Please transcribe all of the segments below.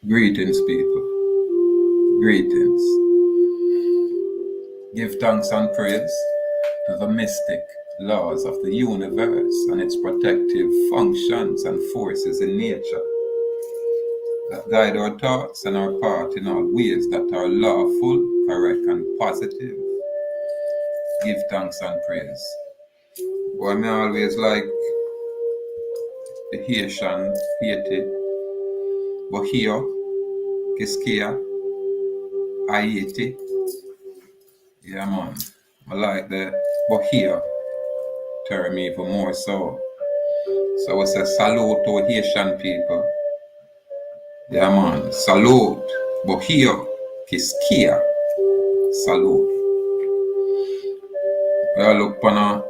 Greetings, people. Greetings. Give thanks and praise to the mystic laws of the universe and its protective functions and forces in nature that guide our thoughts and our path in all ways that are lawful, correct, and positive. Give thanks and praise. Boy, me always like the Haiti, Bohio, Kiskeya, Ayti. Yeah, man. I like the Bohio term even more so. So it's a salute to Haitian people. Yeah, man. Salute. Bohio, Kiskeya. Salute. We look upon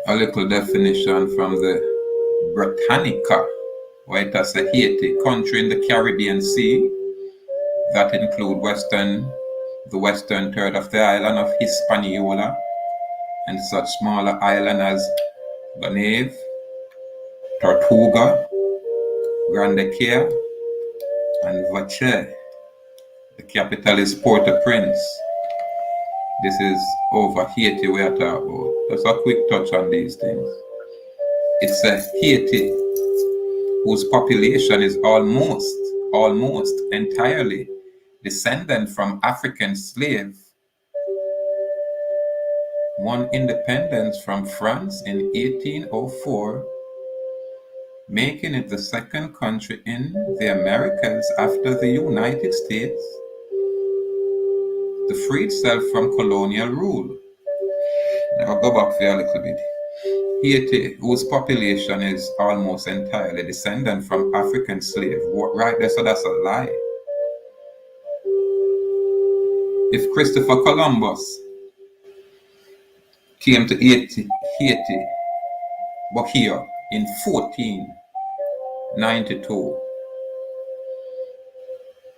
a little definition from the Britannica, where it has a Haiti, country in the Caribbean Sea that include the western third of the island of Hispaniola and such smaller islands as Gonave, Tortuga, Quisqueya, and Vache. The capital is Port-au-Prince. This is over Haiti we are talking about. Just a quick touch on these things. It's a Haiti whose population is almost entirely descendant from African slave, won independence from France in 1804, making it the second country in the Americas after the United States to free itself from colonial rule. Now I'll go back for a little bit. Haiti, whose population is almost entirely descendant from African slave, right there, so that's a lie. If Christopher Columbus came to Haiti, Bohio, in 1492,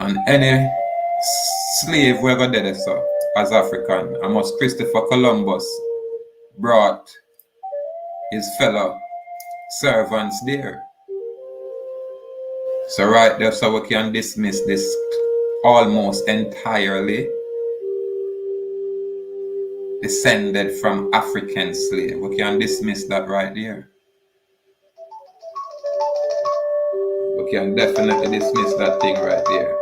and any slave we ever did so as African, and must Christopher Columbus brought his fellow servants there. So right there, so we can dismiss this almost entirely descended from African slave. We can dismiss that right there. We can definitely dismiss that thing right there.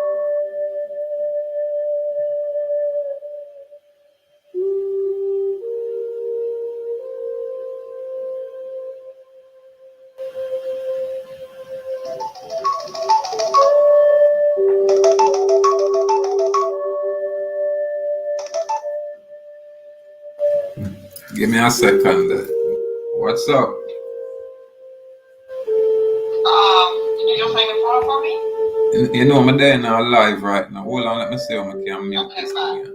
Give me a second. What's up? Did you just hang the phone for me? You know, I'm there now live right now. Hold on, let me see how I can mute this thing.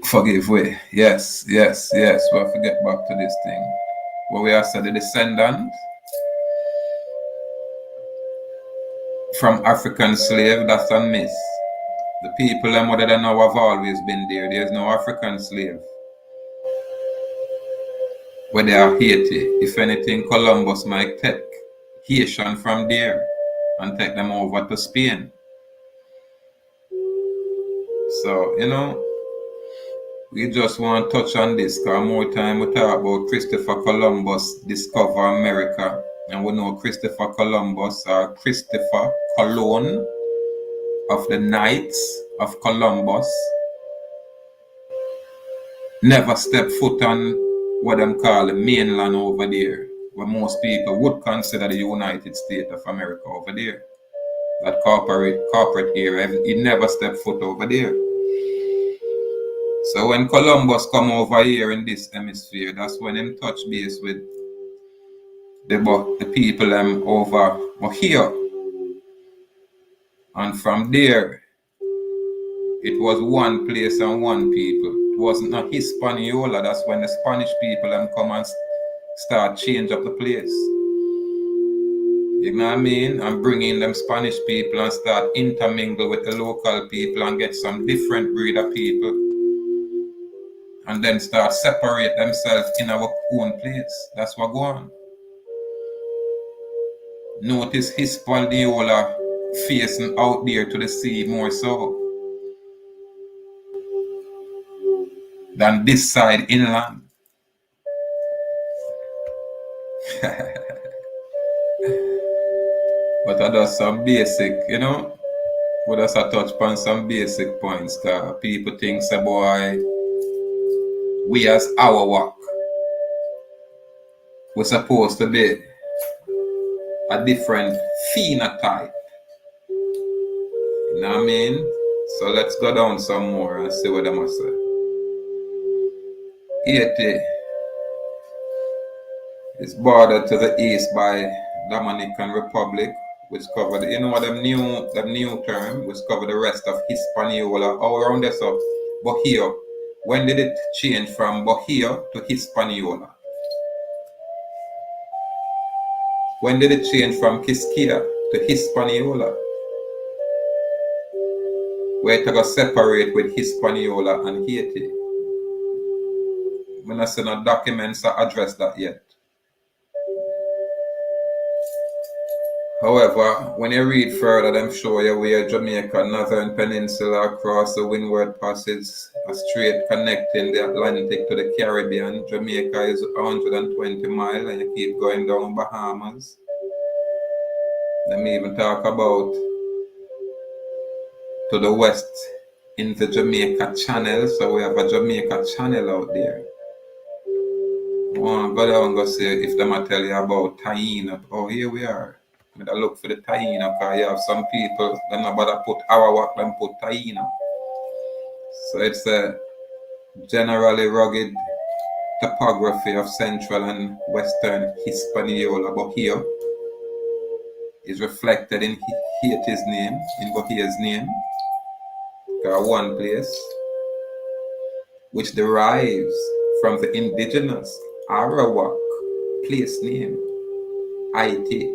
Forgive way. Yes. We'll have to get back to this thing. What we are said, the descendant from African slave, that's a miss. The people and what they know have always been there. There's no African slave. Where they are Haiti. If anything, Columbus might take Haitian from there and take them over to Spain. So, you know, we just want to touch on this because more time we talk about Christopher Columbus discover America, and we know Christopher Columbus or Christopher Colon of the Knights of Columbus never stepped foot on what them call the mainland over there, where most people would consider the United States of America over there. That corporate area, he never stepped foot over there. So when Columbus come over here in this hemisphere, that's when him touch base with the people over Bohio. And from there, it was one place and one people. It wasn't a Hispaniola. That's when the Spanish people come and start change up the place. You know what I mean? And bring in them Spanish people and start intermingle with the local people and get some different breed of people. And then start separate themselves in our own place. That's what go on. Notice Hispaniola facing out there to the sea more so than this side inland. But I do some basic, you know, we just a touch upon some basic points, cause people think, say, boy, we as Ahuuakhan, we're supposed to be a different phenotype. You know what I mean? So let's go down some more and see what they must say. Haiti is bordered to the east by Dominican Republic, which covered, you know, them new term, which covered the rest of Hispaniola all around there. So Bohio, when did it change from Bohio to Hispaniola? When did it change from Kiskeya to Hispaniola? Where it got separate with Hispaniola and Haiti? I'm not seeing no documents that address that yet. However, when you read further, them show you where Jamaica, Northern Peninsula across the Windward Passage, a strait connecting the Atlantic to the Caribbean. Jamaica is 120 miles and you keep going down Bahamas. Let me even talk about to the west into Jamaica Channel. So we have a Jamaica Channel out there. I want to go down and go see if them I tell you about Taina. Oh, here we are. I look for the Taina because you have some people, them not bother put Arawakan, them put Taina. So it's a generally rugged topography of central and western Hispaniola. Bohio is reflected in Haiti's name, in Bohio's name. Got one place which derives from the indigenous Arawak place name, Ayti,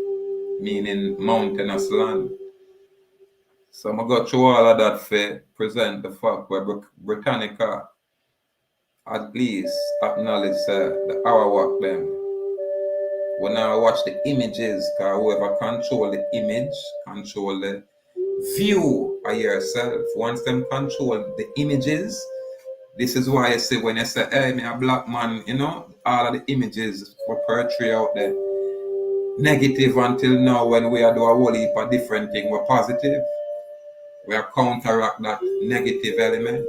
meaning mountainous land. So I'm going to go through all of that for present the fact where Britannica at least acknowledge the Arawak them. When I watch the images, because whoever control the image, control the view of yourself. Once them control the images, this is why I say when you say, hey, me a black man, you know, all of the images were portray out there negative until now when we are doing a whole heap of different things. We're positive. We are counteract that negative element.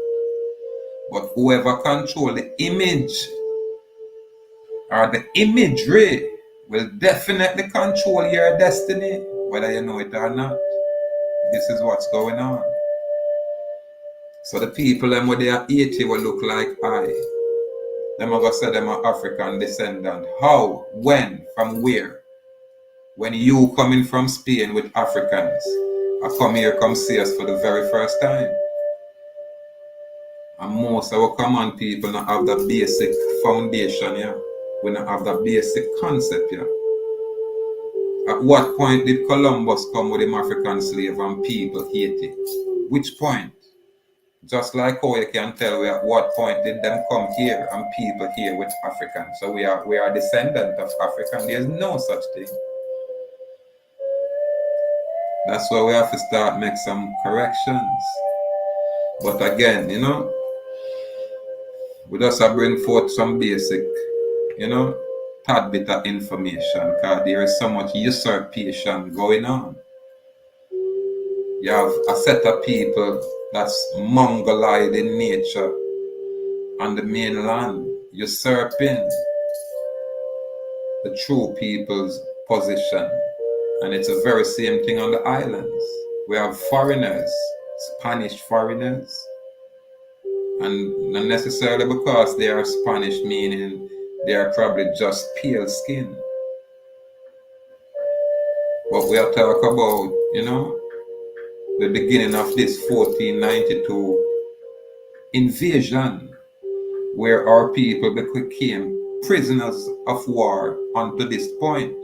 But whoever control the image or the imagery will definitely control your destiny, whether you know it or not. This is what's going on. So the people them where they are 80 will look like I. Them are gonna say them are African descendant. How? When? From where? When you coming from Spain with Africans, I come here, come see us for the very first time. And most of our common people don't have the basic foundation, yeah. We don't have the basic concept, yeah. At what point did Columbus come with him African slave and people Haiti? Which point? Just like how you can tell we at what point did them come here and people here with Africans. So we are descendant of African. There's no such thing. That's why we have to start make some corrections. But again, you know, we just have bring forth some basic, you know, tad bit of information because there is so much usurpation going on. You have a set of people that's mongoloid in nature on the mainland, usurping the true people's position. And it's the very same thing on the islands. We have foreigners, Spanish foreigners, And not necessarily because they are Spanish, meaning they are probably just pale skin. But we are talking about, the beginning of this 1492 invasion, where our people became prisoners of war unto this point.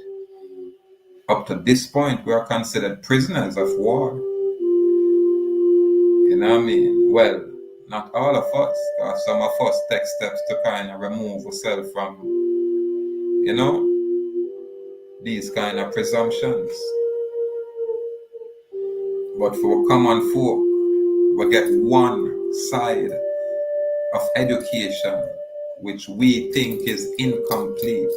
Up to this point, we are considered prisoners of war. You know what I mean? Well, not all of us, because some of us take steps to kind of remove ourselves from, these kind of presumptions. But for common folk, we get one side of education which we think is incomplete.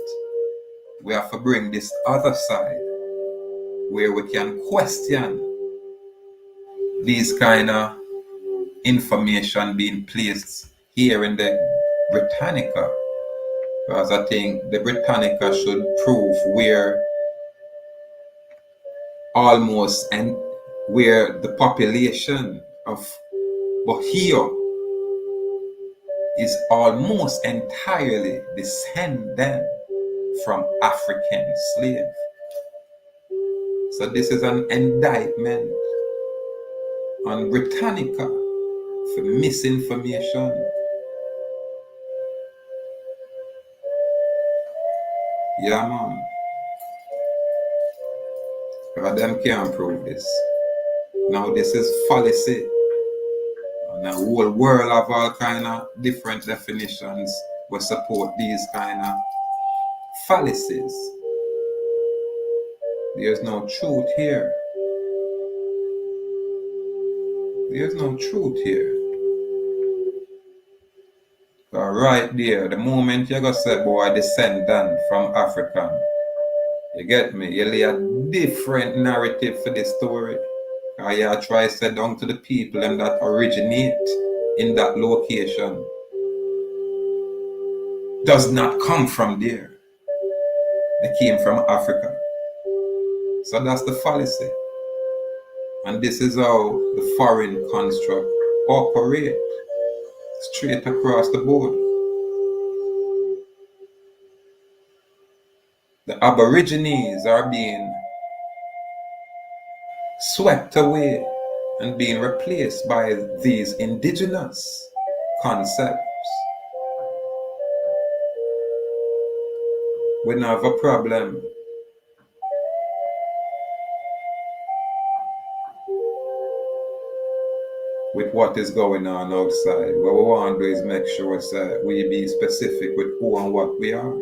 We have to bring this other side where we can question these kind of information being placed here in the Britannica, because I think the Britannica should prove where almost and where the population of Bohio is almost entirely descended from African slave. So this is an indictment on Britannica for misinformation. Yeah, man. But them can't prove this. Now this is fallacy. And the whole world of all kind of different definitions will support these kind of fallacies. There's no truth here. There's no truth here. So right there, the moment you go say, boy, descendant from African, you get me? You lay a different narrative for this story. Or you try to say down to the people and that originate in that location does not come from there. They came from Africa. So that's the fallacy. And this is how the foreign construct operates straight across the board. The Aborigines are being swept away and being replaced by these indigenous concepts. We don't have a problem with what is going on outside. What we want to do is make sure that we be specific with who and what we are.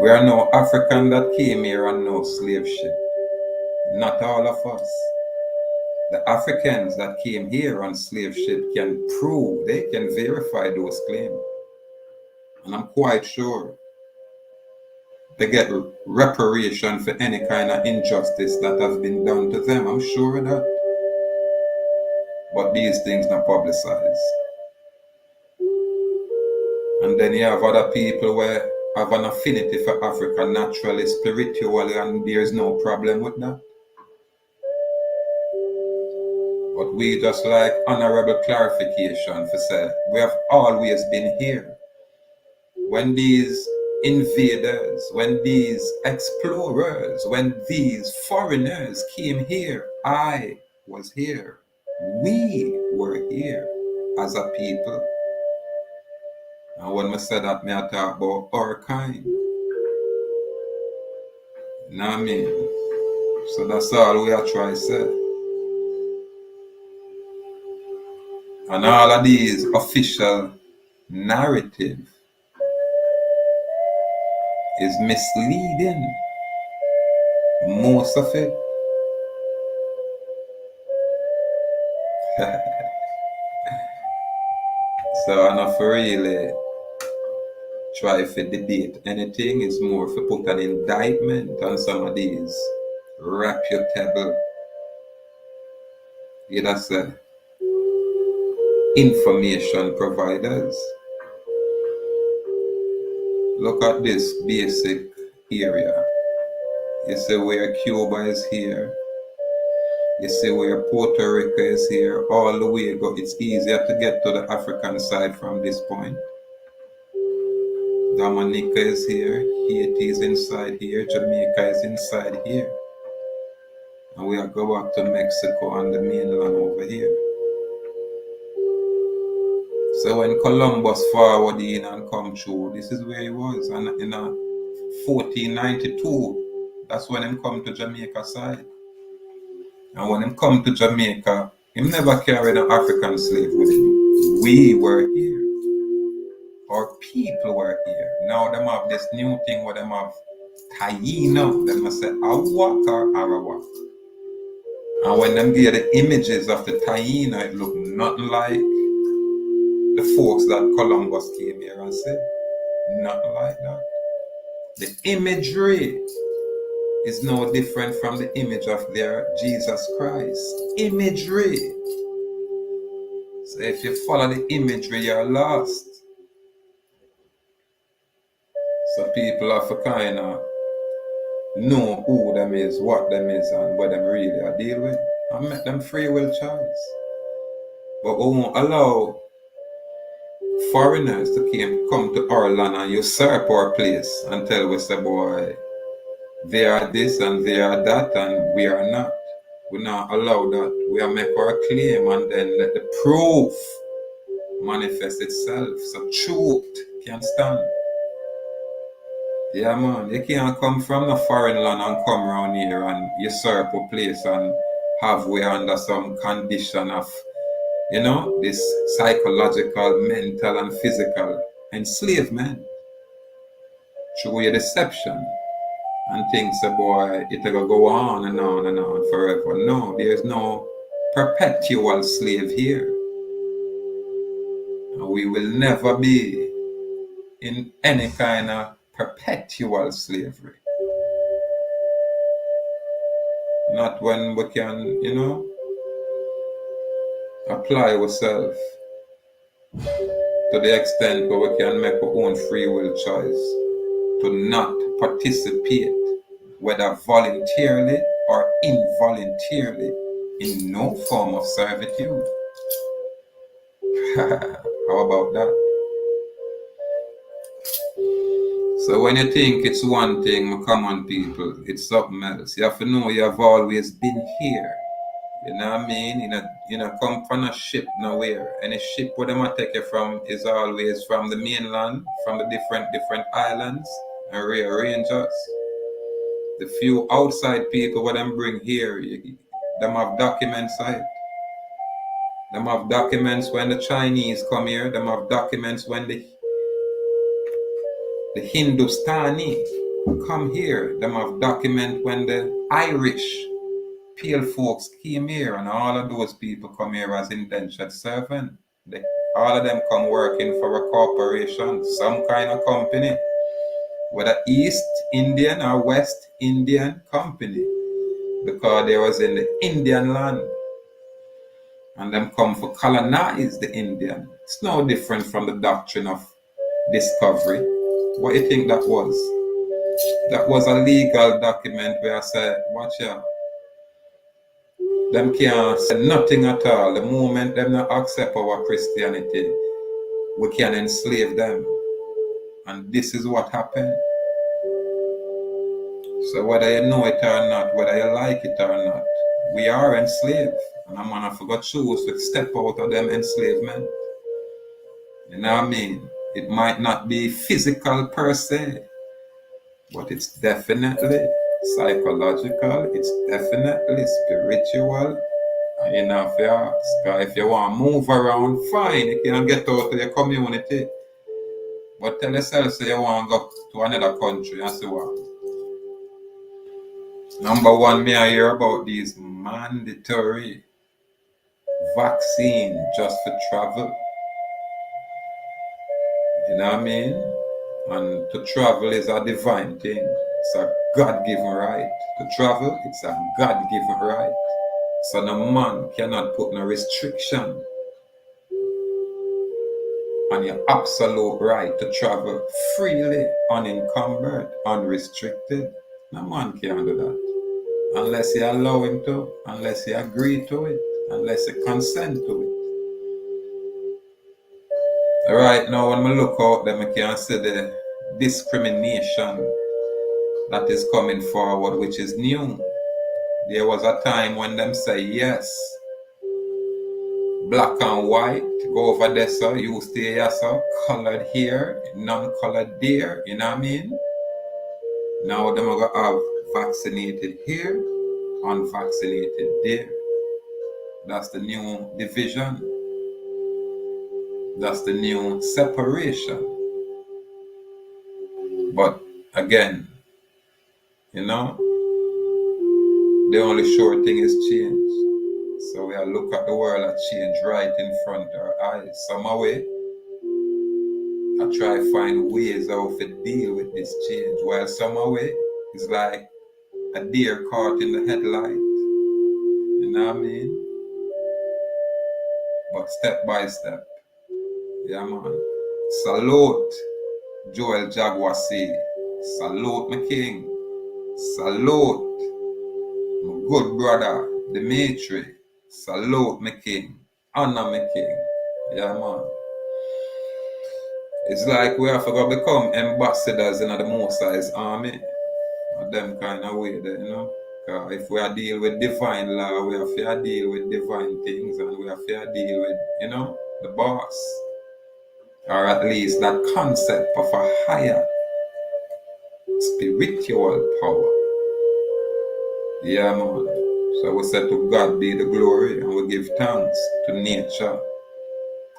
We are no African that came here on no slave ship. Not all of us. The Africans that came here on slave ship can prove, they can verify those claims. And I'm quite sure they get reparation for any kind of injustice that has been done to them. I'm sure of that. But these things not publicized. And then you have other people where have an affinity for Africa naturally, spiritually, and there's no problem with that. But we just like honorable clarification for say, we have always been here. When these invaders, when these explorers, when these foreigners came here, I was here. We were here as a people. And when I say that, I talk about our kind. You know what I mean? So that's all we are trying to say. And all of these official narrative is misleading. Most of it. So I'm not for really try to debate anything. It's more for put an indictment on some of these reputable, either say, information providers. Look at this basic area. You see where Cuba is here, You see where Puerto Rico is here, all the way go. It's easier to get to the African side from this point. Dominica is here, Haiti is inside here, Jamaica is inside here. And we are go back to Mexico and the mainland over here. So when Columbus forward in and come through, this is where he was. And in 1492, that's when him come to Jamaica side. And when him come to Jamaica, him never carried an African slave with him. We were here. Our people were here. Now them have this new thing where them have Taino. Them must say Ahuuakhan or Arawakan. And when them get the images of the Taino, it look nothing like the folks that Columbus came here and said. Nothing like that. The imagery is no different from the image of their Jesus Christ. Imagery. So if you follow the imagery, you're lost. So people have to kind of know who them is, what them is, and what them really are deal with, and make them free will choice. But we won't allow foreigners to come to our land and usurp our place and tell we say, boy, they are this and they are that and we are not. We not allow that. We are make our claim and then let the proof manifest itself. So truth can stand. Yeah, man, you can't come from the foreign land and come around here and usurp a place and have we under some condition of, this psychological, mental, and physical enslavement through your deception and things, boy, it'll go on and on and on forever. No, there's no perpetual slave here. And we will never be in any kind of perpetual slavery. Not when we can, apply ourselves to the extent where we can make our own free will choice to not participate, whether voluntarily or involuntarily, in no form of servitude. How about that? So when you think it's one thing, my common people, it's something else. You have to know you have always been here. You know what I mean? You know, come from a ship nowhere. Any ship where them take you from is always from the mainland, from the different islands and rearrangers. The few outside people what them bring here, them have documents side. Them have documents when the Chinese come here. Them have documents when the Hindustani come here. Them have document when the Irish pale folks came here, and all of those people come here as indentured servant. All of them come working for a corporation, some kind of company, whether East Indian or West Indian company, because they was in the Indian land. And them come for colonize the Indian. It's no different from the doctrine of discovery. What do you think that was? That was a legal document where I said, watch out. Them can't say nothing at all. The moment them not accept our Christianity, we can enslave them. And this is what happened. So whether you know it or not, whether you like it or not, we are enslaved. And I'm gonna forgot choose to step out of them enslavement. You know what I mean? It might not be physical per se, but it's definitely psychological, it's definitely spiritual. And you know, if you want to move around, fine, you can get out to your community. But tell yourself, say you want to go to another country and so on. Number one, may I hear about these mandatory vaccine just for travel. You know what I mean? And to travel is a divine thing. It's a God-given right. To travel, it's a God-given right. So no man cannot put no restriction on your absolute right to travel freely, unencumbered, unrestricted. No man can do that. unless you allow him to, unless you agree to it, unless you consent to it. Right now, when I look out there, I can see the discrimination that is coming forward, which is new. There was a time when them say, yes, black and white, go over there, so you stay here, so colored here, non-colored there, you know what I mean? Now them are gonna have vaccinated here, unvaccinated there. That's the new division. That's the new separation. But again, you know, the only sure thing is change. So we look at the world at change right in front of our eyes. Some way, I try to find ways how to deal with this change. While some way, it's like a deer caught in the headlight. You know what I mean? But step by step. Yeah, man. Salute, Joel Jaguasi. Salute, my king. Salute, my good brother, Dimitri. Salute, my king. Honor, my king. Yeah, man. It's like we have to go become ambassadors in the Most High's army. Them kind of way there, you know. If we are deal with divine law, we have to deal with divine things, and we have to deal with, you know, the boss. Or at least that concept of a higher spiritual power. Yeah, man. So we say to God be the glory, and we give thanks to nature,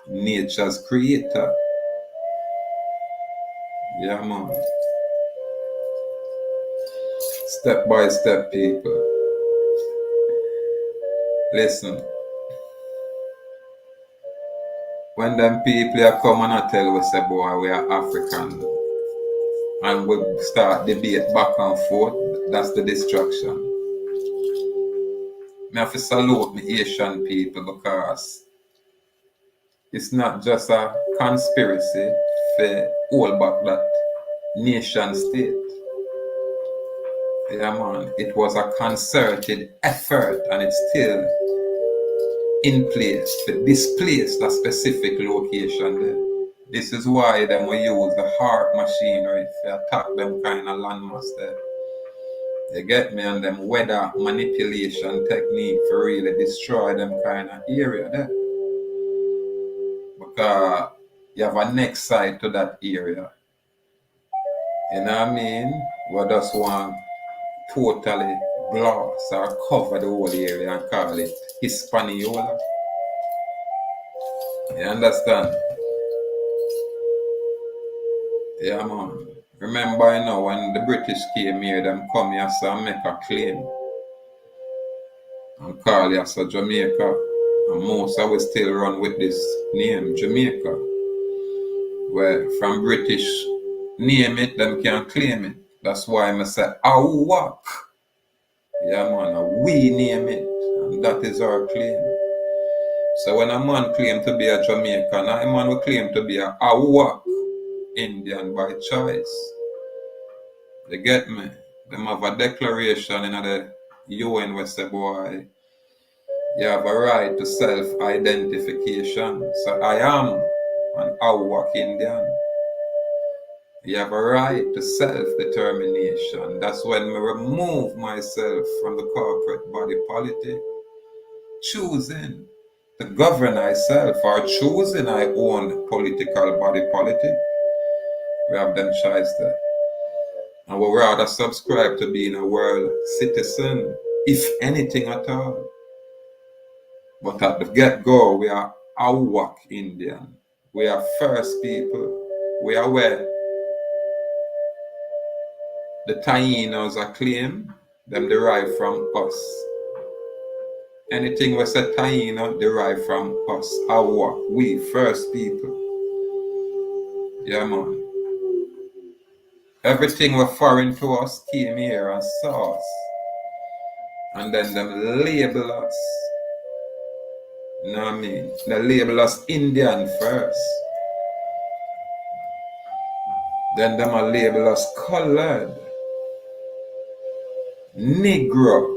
nature's creator. Yeah, man. Step by step, people. Listen. When them people are come and I tell us, say, boy, we are African, and we start debate back and forth, that's the distraction. I have to salute the Asian people, because it's not just a conspiracy for hold back that nation state. Yeah, man, it was a concerted effort, and it's still in place to displace that specific location there. This is why them will use the heart machinery to attack them kind of landmass there. You get me? And them weather manipulation technique for really destroy them kind of area there. Because you have a next side to that area. You know what I mean? We just want totally gloss or cover the whole area and call it Hispaniola. You understand? Yeah, man. Remember, you know, when the British came here, them come here so make a claim and call it as a Jamaica. And most of us still run with this name, Jamaica. Where from British name it, them can't claim it. That's why I say Ahuuakhan. Yeah, man, we name it, and that is our claim. So when a man claim to be a Jamaican, a man will claim to be a Ahuuakhan Indian by choice. You get me? Them have a declaration in the UN where say, boy, you have a right to self-identification. So I am an Ahuuakhan Indian. You have a right to self-determination. That's when I remove myself from the corporate body politic, choosing to govern myself or choosing I own political body politic. We have them choice there. And we rather subscribe to being a world citizen, if anything at all. But at the get-go, we are Ahuuakhan Indian. We are first people. We are where the Tainos are claim, them derive from us. Anything we say Taino derive from us, Ahuuakhan, we first people. Yeah, man. Everything was foreign to us came here and saw us. And then them label us. You know what I mean? They label us Indian first. Then them label us colored. Negro.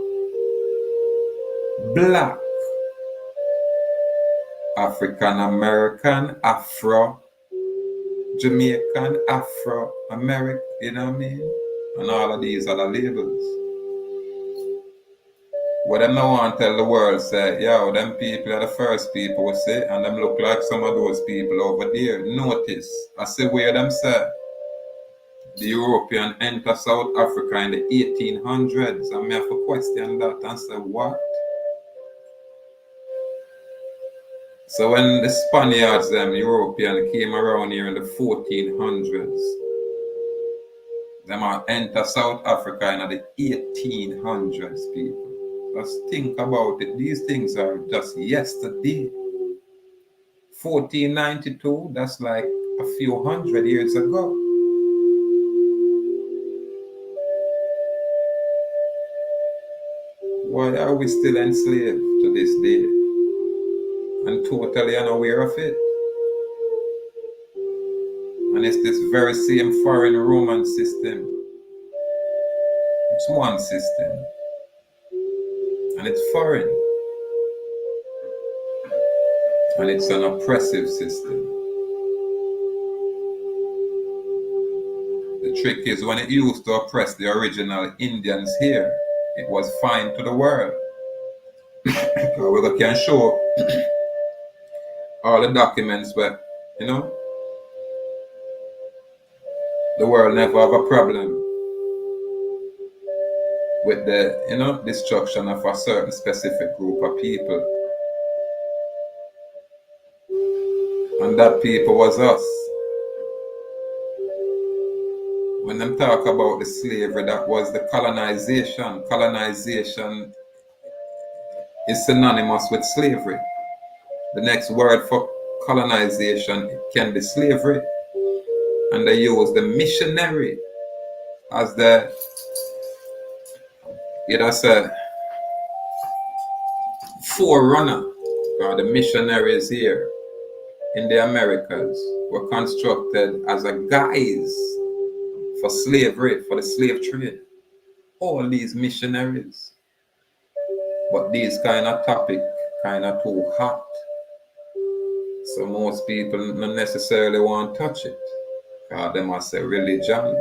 Black, African American, Afro, Jamaican, Afro American, you know what I mean? And all of these other labels. What them no want tell the world say, yo, them people are the first people we see, and them look like some of those people over there. Notice, I say where them say the European enter South Africa in the 1800s, and me have to question that and say, what? So when the Spaniards, them European, came around here in the 1400s, them are enter South Africa in the 1800s, people. Just think about it. These things are just yesterday. 1492, that's like a few hundred years ago. Why are we still enslaved to this day and totally unaware of it? And it's this very same foreign Roman system. It's one system, and it's foreign, and it's an oppressive system. The trick is when it used to oppress the original Indians here, it was fine to the world. We can show all the documents where, you know, the world never have a problem with the, you know, destruction of a certain specific group of people. And that people was us. When them talk about the slavery, that was the colonization. Colonization is synonymous with slavery. The next word for colonization can be slavery. And they use the missionary as the, that's a forerunner. The missionaries here in the Americas were constructed as a guise for slavery, for the slave trade. All these missionaries. But these kind of topic kind of too hot. So most people not necessarily want to touch it. Because they must say religion.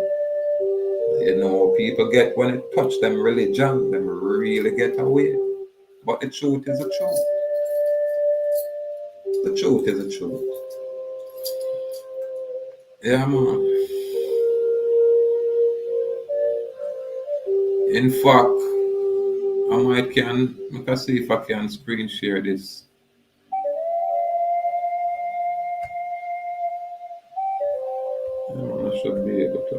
You know, people get when it touch them religion, them really get away. But the truth is the truth. The truth is the truth. Yeah, man. In fact, I can see if I can screen share this. I should be able to.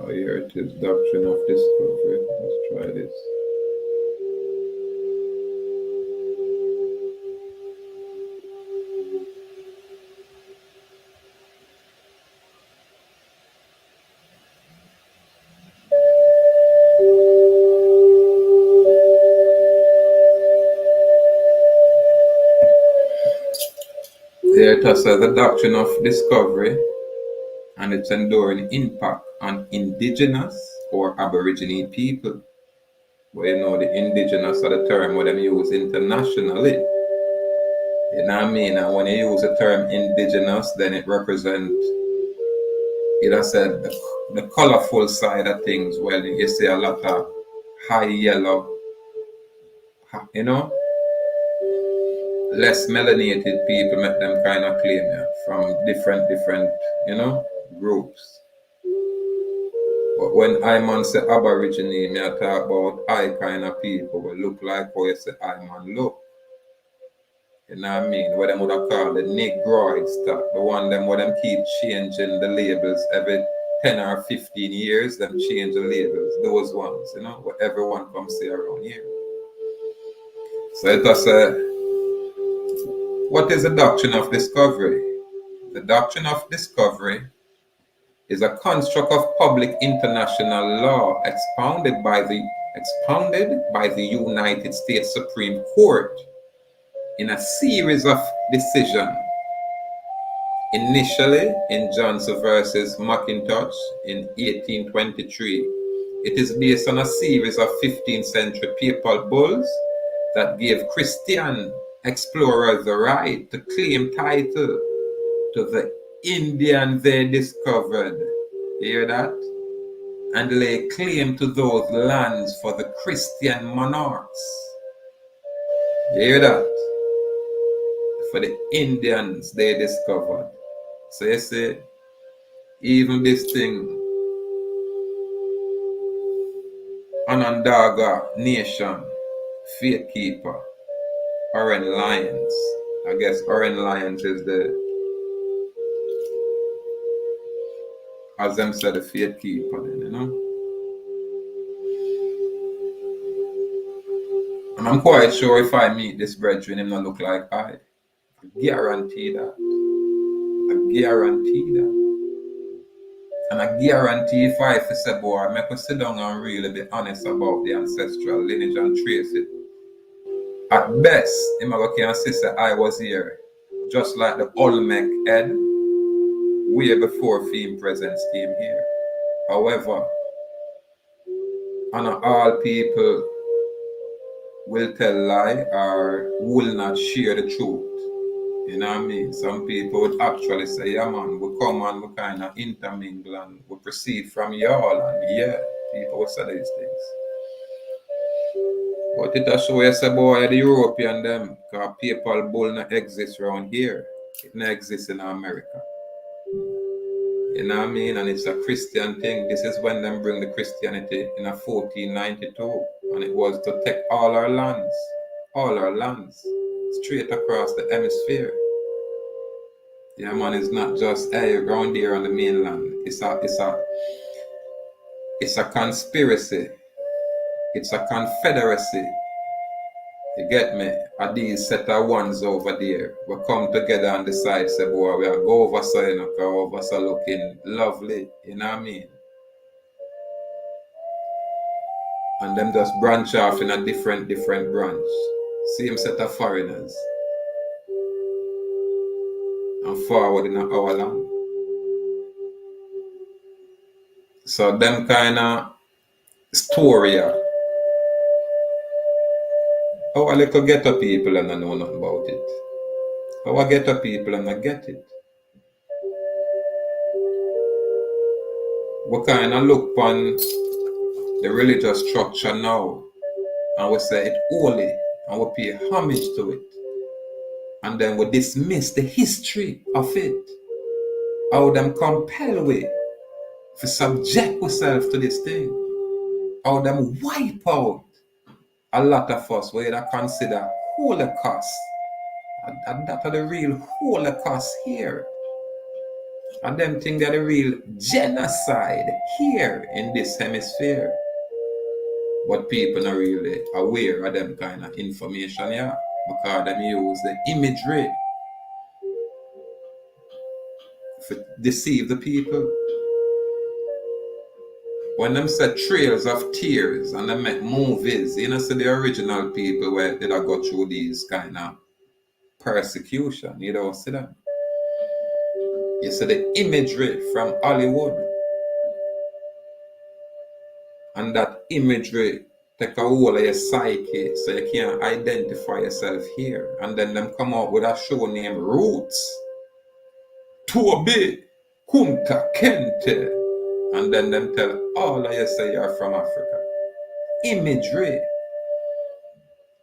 Here it is, Doctrine of Discovery. Let's try this. Here it says the doctrine of discovery and its enduring impact on indigenous or Aborigine people. Well, you know, the indigenous are the term what them use internationally. You know what I mean? And when you use the term indigenous, then it represents, I said, the colorful side of things. Well, you see a lot of high yellow, you know, less melanated people make them kind of claim, yeah, from different, you know, groups. But when I man say Aborigine, me I talk about I kind of people will look like how you say I man look. You know what I mean? What them would have called the Negroid stock, the one them what them keep changing the labels every 10 or 15 years, them change the labels, those ones, you know, what everyone comes say around here. So it was what is the doctrine of discovery? The doctrine of discovery is a construct of public international law expounded by the United States Supreme Court in a series of decisions. Initially in John's versus Mackintosh in 1823, it is based on a series of 15th century papal bulls that gave Christian explorers the right to claim title to the Indian they discovered. You hear that? And lay claim to those lands for the Christian monarchs. You hear that? For the Indians they discovered. So you see, even this thing, Onondaga Nation, Faith Keeper, Orange Lions. I guess Orange Lions is the, as them said, the Faith Keeper, then, you know. And I'm quite sure if I meet this brethren, him not look like I guarantee that. I guarantee that. And I guarantee if I say, boy, make us sit down and really be honest about the ancestral lineage and trace it. At best, him can say I was here, just like the Olmec head, way before Fiend Presence came here. However, not all people will tell lie or will not share the truth. You know what I mean? Some people would actually say, yeah man, we come and we kind of intermingle and we proceed from y'all, and yeah, people would say these things. But it show you say, boy, the European them, because papal bull not exist around here. It not exists in America. You know what I mean? And it's a Christian thing. This is when them bring the Christianity in a 1492. And it was to take all our lands, straight across the hemisphere. Yeah, man, it's not just around here on the mainland. It's a conspiracy. It's a confederacy. You get me? Are these set of ones over there? We come together and decide, say, boy, we are go over so, you know, go over so looking lovely. You know what I mean? And them just branch off in a different branch. Same set of foreigners. And forward in our land. So them kind of story. Our little ghetto people and I know nothing about it. Our ghetto people and I get it. We kind of look upon the religious structure now and we say it's holy and we pay homage to it. And then we dismiss the history of it. How them compel we to subject ourselves to this thing. How them wipe out a lot of us we either consider Holocaust. And that are the real Holocaust here. And them think they're the real genocide here in this hemisphere. But people are really aware of them kind of information, yeah. Because them use the imagery to deceive the people. When them say trails of tears and they make movies, you know, see the original people where they go through these kind of persecution, you don't see that. You see the imagery from Hollywood. And that imagery take a hold of your psyche so you can't identify yourself here. And then them come out with a show named Roots. Toby, Kunta, Kente. And then them tell all of you say you're from Africa. Imagery.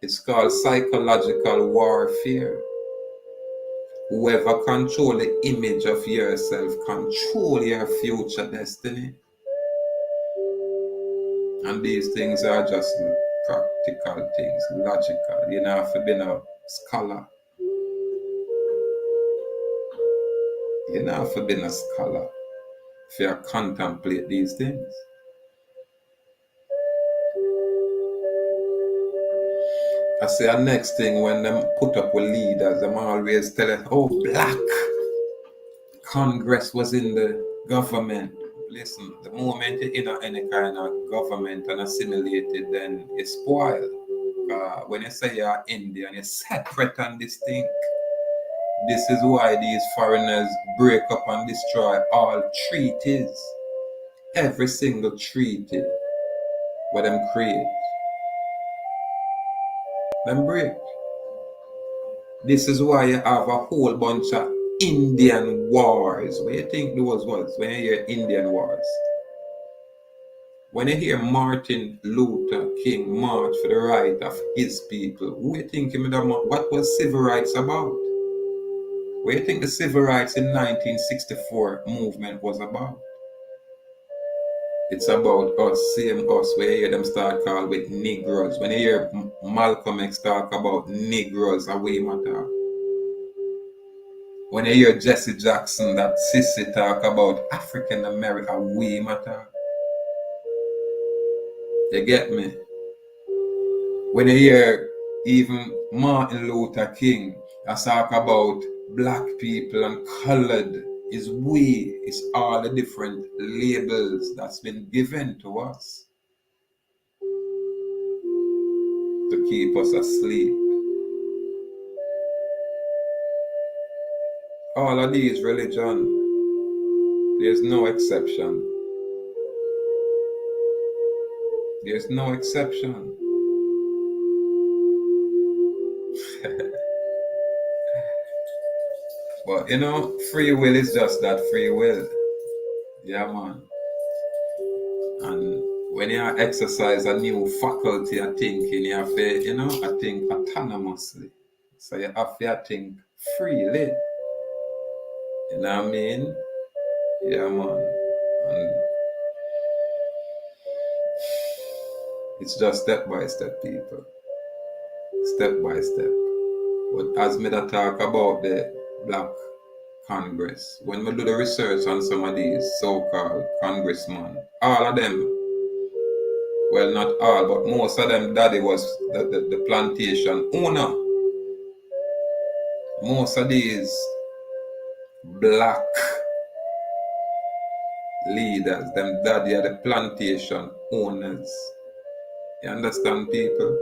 It's called psychological warfare. Whoever control the image of yourself control your future destiny. And these things are just practical things, logical. You don't have to be a scholar. You don't have to be a scholar if you contemplate these things. I say the next thing when them put up with leaders, them always tell us, oh, black Congress was in the government. Listen, the moment you're in any kind of government and assimilated, then it's spoiled. when you say you're Indian, you're separate and distinct. This is why these foreigners break up and destroy all treaties. Every single treaty where them create, them break. This is why you have a whole bunch of Indian wars. What do you think those was when you hear Indian wars? When you hear Martin Luther King march for the right of his people, who you think what was civil rights about? What do you think the civil rights in 1964 movement was about? It's about us, same us, where you hear them start call with Negroes. When you hear Malcolm X talk about Negroes, away matter. When you hear Jesse Jackson, that sissy talk about African America, we matter. You get me? When you hear even Martin Luther King talk about black people and colored, is we, it's all the different labels that's been given to us to keep us asleep. All of these religion, there's no exception. There's no exception. But you know, free will is just that, free will. Yeah, man. And when you exercise a new faculty of thinking, you have to, you know, I think autonomously. So you have to think freely. You know what I mean? Yeah, man. And it's just step by step, people. Step by step. But as me that talk about the Black Congress, when we do the research on some of these so-called congressmen, all of them, well, not all, but most of them, daddy was the plantation owner. Most of these black leaders, them daddy are the plantation owners. You understand, people?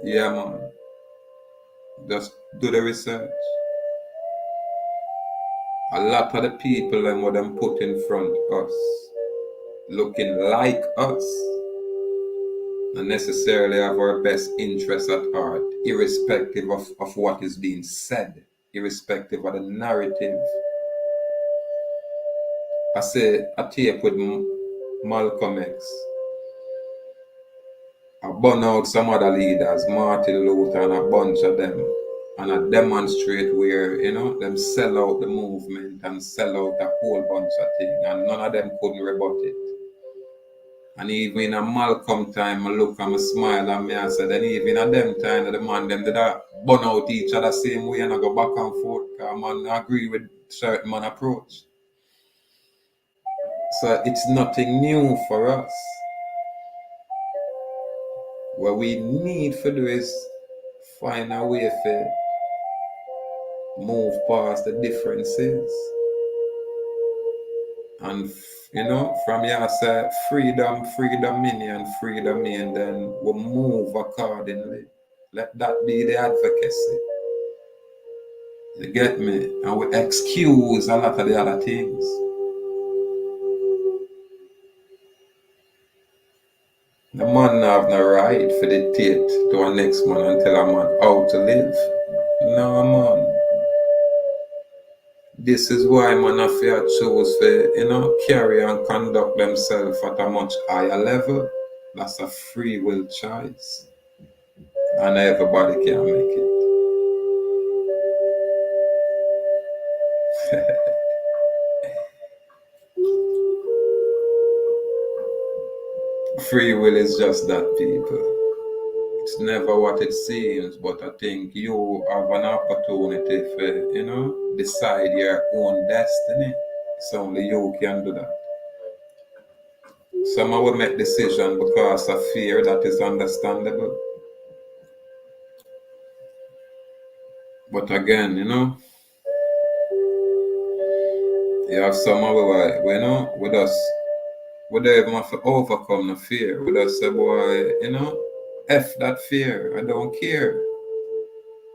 Yeah, man. Just do the research. A lot of the people and what them put in front of us, looking like us, not necessarily have our best interests at heart, irrespective of what is being said, irrespective of the narrative. I say a tape with Malcolm X. I burn out some other leaders, Martin Luther and a bunch of them, and I demonstrate where, you know, them sell out the movement and sell out a whole bunch of things, and none of them couldn't rebut it. And even in a Malcolm time, I look and I smile and I say, then even at them time, the man them did burn out each other same way and I go back and forth, because man agree with certain man approach. So it's nothing new for us. What we need to do is find a way to move past the differences. And, you know, from here I say freedom me, and then we'll move accordingly. Let that be the advocacy. You get me? And we excuse a lot of the other things. The man have no right for dictate to a next man and tell a man how to live. No, man. This is why man have to choose to, you know, carry and conduct themselves at a much higher level. That's a free will choice. And everybody can make it. Free will is just that, people. It's never what it seems, but I think you have an opportunity for, you know, decide your own destiny. It's only you can do that. Some will make decisions because of fear, that is understandable. But again, you know, you have some who, you know, we don't even have to overcome the fear. We just say, boy, you know, F that fear. I don't care.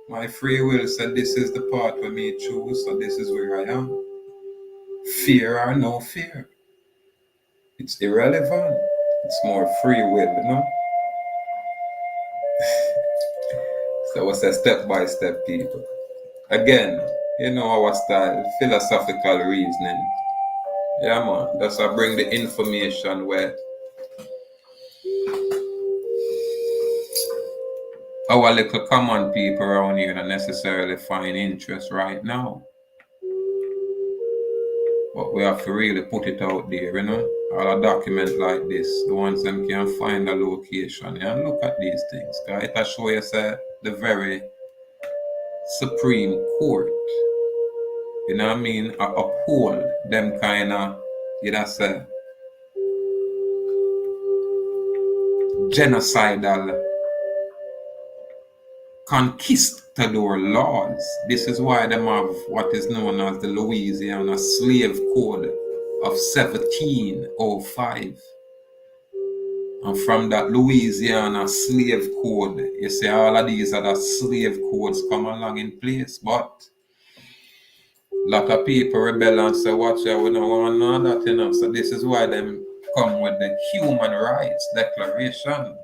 My free will said this is the path for me choose, so this is where I am. Fear or no fear. It's irrelevant. It's more free will, you know? So it's a step by step, people. Again, you know our style, philosophical reasoning. Yeah, man. That's I bring the information where our little common people around here don't necessarily find interest right now. But we have to really put it out there, you know. All a document like this, the ones them can find a location, yeah, and look at these things. Cause it'll show you say, the very Supreme Court, you know what I mean, uphold them kind of, you know, say, genocidal conquistador laws. This is why them have what is known as the Louisiana Slave Code of 1705. And from that Louisiana Slave Code, you see all of these other slave codes come along in place. But a lot of people rebel and say, watch out, we don't want none of that, you know. So this is why them come with the Human Rights Declaration.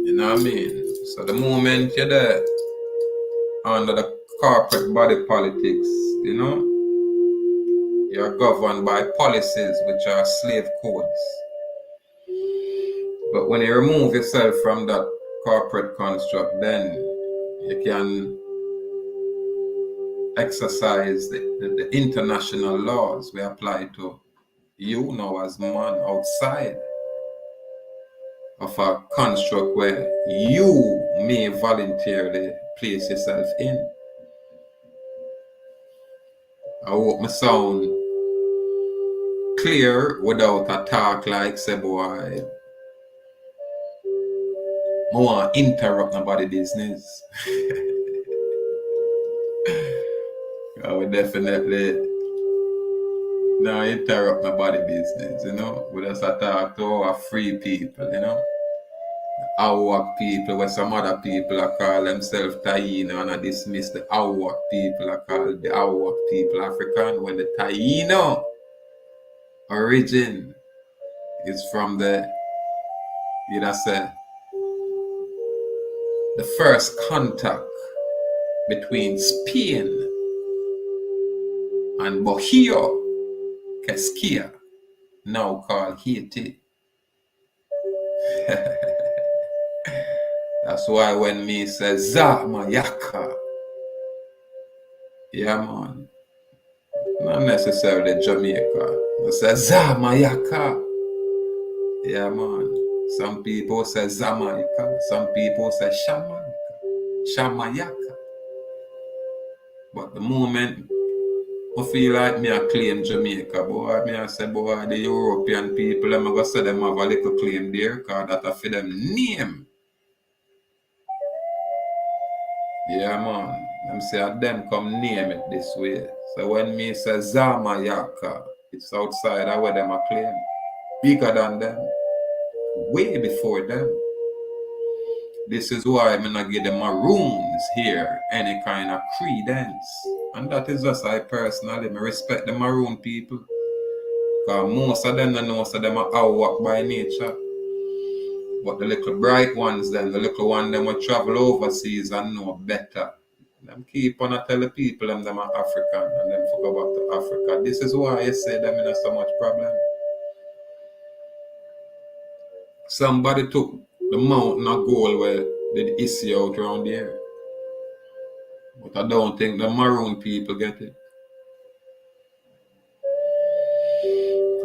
You know what I mean? So the moment you're there under the corporate body politics, you know, you're governed by policies which are slave codes. But when you remove yourself from that corporate construct, then you can exercise the international laws we apply to you now as man outside of a construct where you may voluntarily place yourself in. I hope my sound clear without a talk like say boy, I want to interrupt nobody business. I would definitely not interrupt nobody business, you know. We just talk to our free people, you know. Ahuuakhan people, where some other people are call themselves Taino, and I dismiss the Ahuuakhan people, I call the Ahuuakhan people African, when the Taino origin is from the, you know, say, the first contact between Spain and Bohio, Quisqueya, now called Haiti. That's why when me say Zamayaka, yeah man, not necessarily Jamaica, I say Zamayaka, yeah man. Some people say Zamaika, some people say Shamayaka. But the moment I feel like me I claim Jamaica, boy, me I say, boy, the European people, I'm going to say them have a little claim there, because that I for them name. Yeah, man. Them say them come name it this way. So when me say Zamayaka, it's outside of where them a claim. Bigger than them. Way before them. This is why I'm not give the Maroons here any kind of credence. And that is just I personally respect the Maroon people. Because most of them don't know, so them are Ahuuakhan by nature. But the little bright ones then, the little one them will travel overseas and know better. Them keep on tell the people them are African and them forget back to Africa. This is why I say them in so much problem. Somebody took the mountain of gold where they issue out around here. But I don't think the Maroon people get it.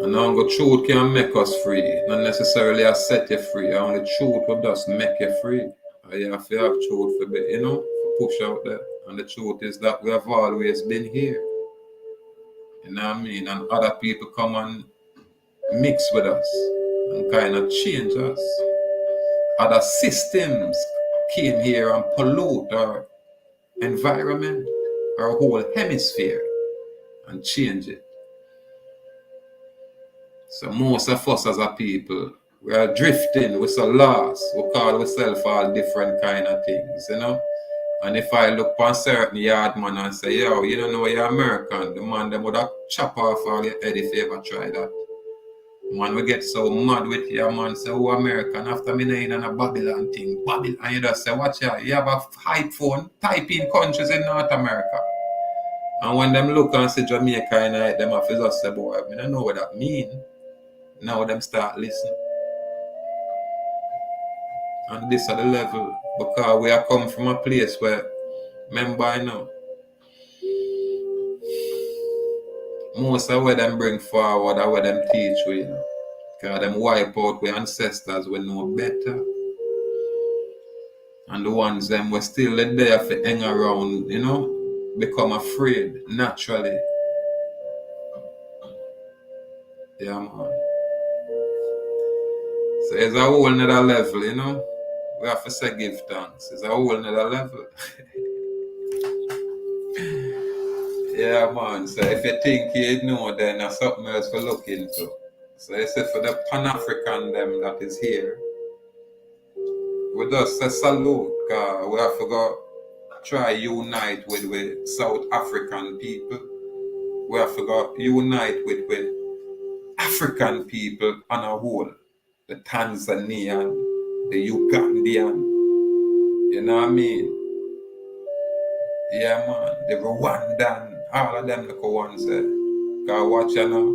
And now the truth can make us free. Not necessarily set you free. Only truth will just make you free. You have to have truth for be, you know, for push out there. And the truth is that we have always been here. You know what I mean? And other people come and mix with us and kind of change us. Other systems came here and pollute our environment, our whole hemisphere, and change it. So most of us as a people We are drifting, we're so lost, we call ourselves all different kind of things, you know. And if I look on certain yard man and say, yo, you don't know you're American, the man them would have chop off all your head if you ever try that. Man, we get so mad with you, man. Say, oh, American, after me name and a Babylon thing. Babylon, and you just say, watch out, you have a iPhone, type in countries in North America. And when them look and see Jamaica and them have to just say, boy, I don't know what that mean. Now them start listening. And this are the level, because we are come from a place where, remember I know, most of what them bring forward are what them teach we, you know. Because them wipe out we ancestors we know better. And the ones them were still there for hang around, you know, become afraid naturally. Yeah, man. So it's a whole nother level, you know. We have to say give thanks. It's a whole nother level. Yeah, man. So if you think you know, then there's something else to look into. So I say for the Pan-African them that is here, we just say salute, because we have to go try unite with South African people. We have to go unite with African people on a whole. The Tanzanian, the Ugandan, you know what I mean? Yeah, man. The Rwandan, all of them look ones there. Because watch you now,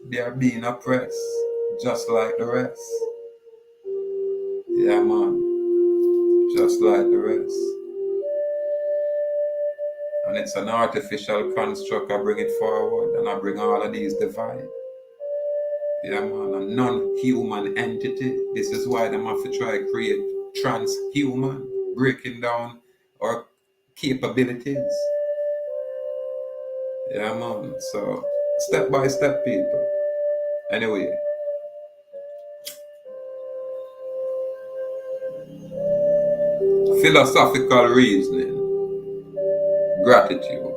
they are being oppressed just like the rest. Yeah, man. Just like the rest. And it's an artificial construct. I bring it forward and I bring all of these divides. Yeah, man. A non-human entity. This is why they have to try to create transhuman, breaking down our capabilities. Yeah, man. So, step by step, people. Anyway. Philosophical reasoning. Gratitude.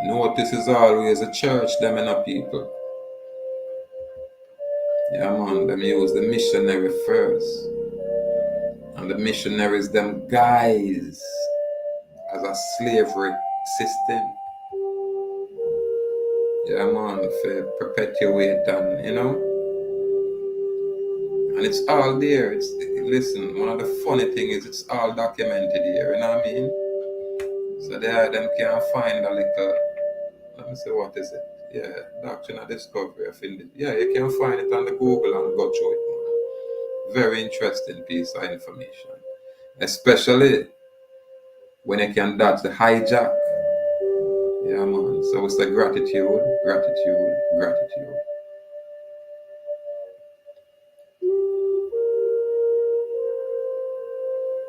Notice is always a church, them and a people. Yeah, man, them use the missionary first. And the missionaries, them guys, as a slavery system. Yeah, man, for perpetuate and, you know. And it's all there. Listen, one of the funny things is it's all documented here, you know what I mean? So there them can find a little, let me see, what is it? Yeah, Doctrine of Discovery. Yeah, you can find it on the Google and go through it, man. Very interesting piece of information. Especially when you can dodge the hijack. Yeah, man. So it's the gratitude, gratitude, gratitude.